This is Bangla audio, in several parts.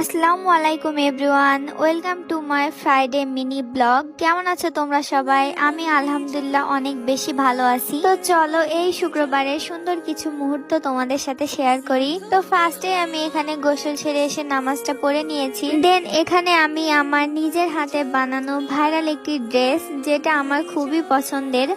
আসসালামু আলাইকুম everyone, welcome to my Friday mini blog. কেমন আছো তোমরা সবাই? আমি আলহামদুলিল্লাহ অনেক বেশি ভালো আছি। তো চলো এই শুক্রবারের সুন্দর কিছু মুহূর্ত তোমাদের সাথে শেয়ার করি। তো ফার্স্টে আমি এখানে গোসল সেরে এসে নামাজটা পড়ে নিয়েছি। দেন এখানে আমি আমার নিজের হাতে বানানো ভাইরাল একটি ড্রেস, যেটা আমার খুবই পছন্দের,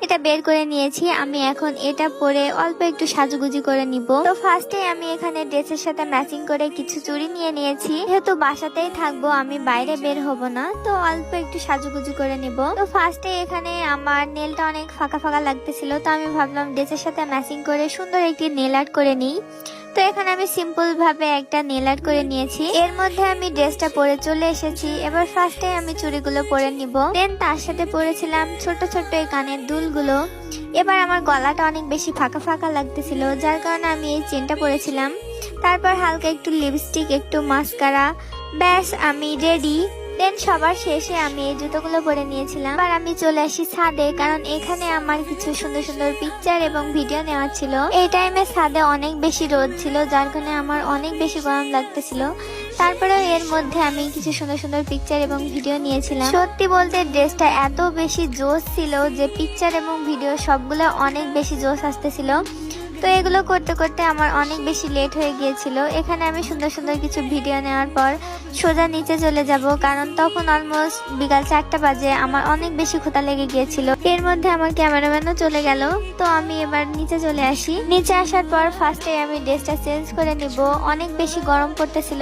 এটা বের করে নিয়েছি। আমি এখন এটা পরে অল্প একটু সাজুগুজি করে নিব। তো ফার্স্টে আমি এখানে ড্রেসের সাথে ম্যাচিং করে কিছু চুড়ি নিয়ে নিয়েছি। যেহেতু বাসাতেই থাকবো, আমি বাইরে বের হব না, তো অল্প একটু সাজুগুজি করে নিব। তো ফার্স্টে এখানে আমার নেলটা অনেক ফাঁকা ফাঁকা লাগতেছিল, তো আমি ভাবলাম ড্রেসের সাথে ম্যাচিং করে সুন্দর একটি নেল আর্ট করে নিই। তো এখানে আমি সিম্পল ভাবে একটা নেল আর্ট করে নিয়েছি। এর মধ্যে আমি ড্রেসটা পরে চলে এসেছি। এবার ফার্স্টে আমি চুড়িগুলো পরে নিব। দেন তার সাথে পরেছিলাম ছোট ছোট এই কানের দুলগুলো। এবার আমার গলাটা অনেক বেশি ফাঁকা ফাঁকা লাগতেছিল, যার কারণে আমি এই চেনটা পরেছিলাম। তারপর হালকা একটু লিপস্টিক, একটু মাস্কারা, ব্যাস আমি রেডি। দেন সবার শেষে আমি এই জুতোগুলো পরে নিয়েছিলাম। আর আমি চলে আসি ছাদে, কারণ এখানে আমার কিছু সুন্দর সুন্দর পিকচার এবং ভিডিও নেওয়া ছিল। এই টাইমে ছাদে অনেক বেশি রোদ ছিল, যার কারণে আমার অনেক বেশি গরম লাগতেছিল। তারপরেও এর মধ্যে আমি কিছু সুন্দর সুন্দর পিকচার এবং ভিডিও নিয়েছিলাম। সত্যি বলতে ড্রেসটা এত বেশি জোশ ছিল যে পিকচার এবং ভিডিও সবগুলো অনেক বেশি জোশ আসতেছিল। তো এগুলো করতে করতে আমার অনেক বেশি লেট হয়ে গিয়েছিল। এখানে আমি সুন্দর সুন্দর কিছু ভিডিও নেওয়ার পর সোজা নিচে চলে যাব, কারণ তখন অলমোস্ট বিকাল 4টা বাজে। আমার অনেক বেশি ক্ষুধা লেগে গিয়েছিল। এর মধ্যে আমার ক্যামেরাম্যানও চলে গেল। তো আমি এবার নিচে চলে আসি। নিচে আসার পর ফার্স্টে আমি ড্রেসটা চেঞ্জ করে নিব। অনেক বেশি গরম পড়তেছিল।